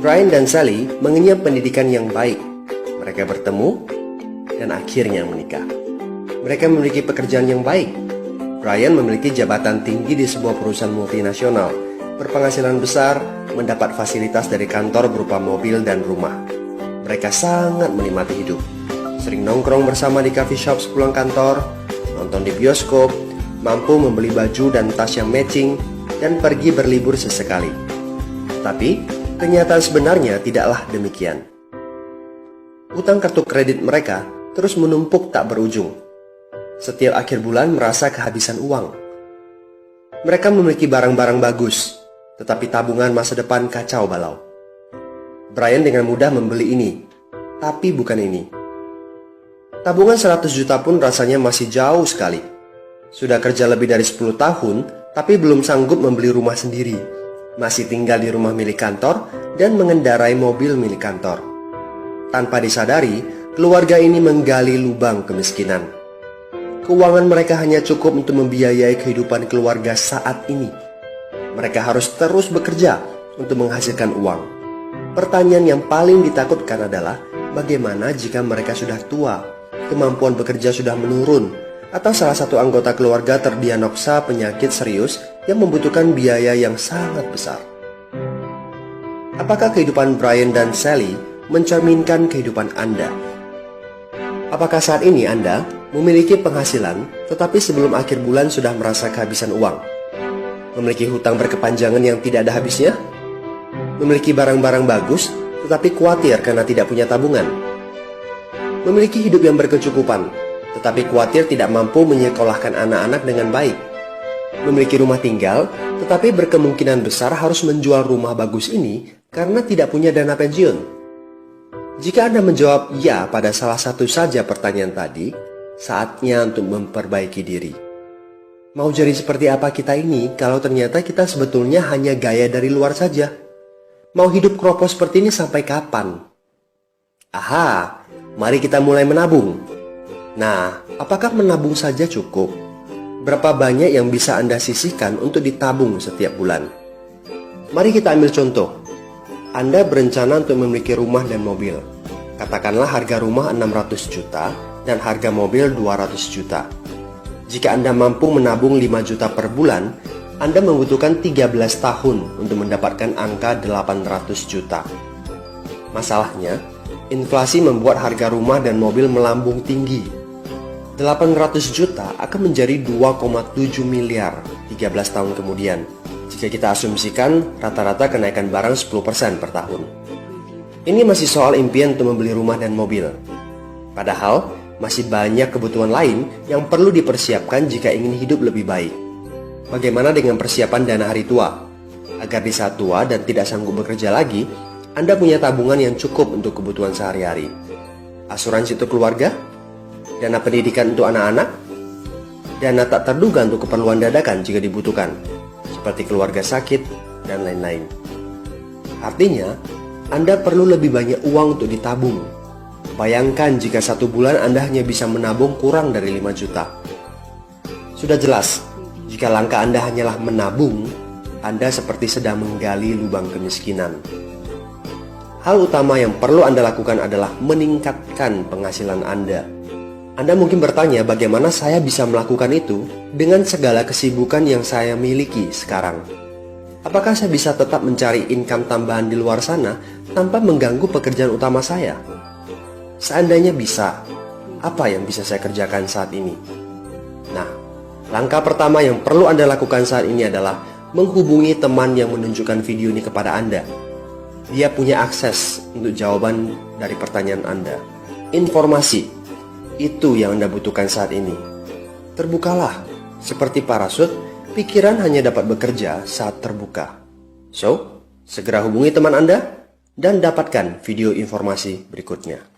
Brian dan Sally mengenyam pendidikan yang baik. Mereka bertemu dan akhirnya menikah. Mereka memiliki pekerjaan yang baik. Brian memiliki jabatan tinggi di sebuah perusahaan multinasional, berpenghasilan besar, mendapat fasilitas dari kantor berupa mobil dan rumah. Mereka sangat menikmati hidup. Sering nongkrong bersama di coffee shop sepulang kantor, nonton di bioskop, mampu membeli baju dan tas yang matching, dan pergi berlibur sesekali. Tapi, kenyataan sebenarnya tidaklah demikian. Utang kartu kredit mereka terus menumpuk tak berujung. Setiap akhir bulan merasa kehabisan uang. Mereka memiliki barang-barang bagus, tetapi tabungan masa depan kacau balau. Brian dengan mudah membeli ini, tapi bukan ini. Tabungan 100 juta pun rasanya masih jauh sekali. Sudah kerja lebih dari 10 tahun, tapi belum sanggup membeli rumah sendiri. Masih tinggal di rumah milik kantor dan mengendarai mobil milik kantor. Tanpa disadari, keluarga ini menggali lubang kemiskinan. Keuangan mereka hanya cukup untuk membiayai kehidupan keluarga saat ini. Mereka harus terus bekerja untuk menghasilkan uang. Pertanyaan yang paling ditakutkan adalah bagaimana jika mereka sudah tua, kemampuan bekerja sudah menurun, atau salah satu anggota keluarga terdiagnosa penyakit serius yang membutuhkan biaya yang sangat besar. Apakah kehidupan Brian dan Sally mencerminkan kehidupan Anda? Apakah saat ini Anda memiliki penghasilan, tetapi sebelum akhir bulan sudah merasa kehabisan uang? Memiliki hutang berkepanjangan yang tidak ada habisnya? Memiliki barang-barang bagus, tetapi khawatir karena tidak punya tabungan? Memiliki hidup yang berkecukupan, tetapi khawatir tidak mampu menyekolahkan anak-anak dengan baik? Memiliki rumah tinggal, tetapi berkemungkinan besar harus menjual rumah bagus ini karena tidak punya dana pensiun? Jika Anda menjawab ya pada salah satu saja pertanyaan tadi, saatnya untuk memperbaiki diri. Mau jadi seperti apa kita ini kalau ternyata kita sebetulnya hanya gaya dari luar saja? Mau hidup kropos seperti ini sampai kapan? Aha, mari kita mulai menabung. Nah, apakah menabung saja cukup? Berapa banyak yang bisa Anda sisihkan untuk ditabung setiap bulan? Mari kita ambil contoh. Anda berencana untuk memiliki rumah dan mobil. Katakanlah harga rumah 600 juta dan harga mobil 200 juta. Jika Anda mampu menabung 5 juta per bulan, Anda membutuhkan 13 tahun untuk mendapatkan angka 800 juta. Masalahnya, inflasi membuat harga rumah dan mobil melambung tinggi. 800 juta akan menjadi 2,7 miliar 13 tahun kemudian, jika kita asumsikan rata-rata kenaikan barang 10% per tahun. Ini masih soal impian untuk membeli rumah dan mobil. Padahal, masih banyak kebutuhan lain yang perlu dipersiapkan jika ingin hidup lebih baik. Bagaimana dengan persiapan dana hari tua? Agar di saat tua dan tidak sanggup bekerja lagi, Anda punya tabungan yang cukup untuk kebutuhan sehari-hari. Asuransi untuk keluarga? Dana pendidikan untuk anak-anak? Dana tak terduga untuk keperluan dadakan jika dibutuhkan, seperti keluarga sakit, dan lain-lain. Artinya, Anda perlu lebih banyak uang untuk ditabung. Bayangkan jika satu bulan Anda hanya bisa menabung kurang dari 5 juta. Sudah jelas, jika langkah Anda hanyalah menabung, Anda seperti sedang menggali lubang kemiskinan. Hal utama yang perlu Anda lakukan adalah meningkatkan penghasilan Anda. Anda mungkin bertanya bagaimana saya bisa melakukan itu dengan segala kesibukan yang saya miliki sekarang. Apakah saya bisa tetap mencari income tambahan di luar sana tanpa mengganggu pekerjaan utama saya? Seandainya bisa, apa yang bisa saya kerjakan saat ini? Nah, langkah pertama yang perlu Anda lakukan saat ini adalah menghubungi teman yang menunjukkan video ini kepada Anda. Dia punya akses untuk jawaban dari pertanyaan Anda. Informasi, itu yang Anda butuhkan saat ini. Terbukalah, seperti parasut, pikiran hanya dapat bekerja saat terbuka. So, segera hubungi teman Anda dan dapatkan video informasi berikutnya.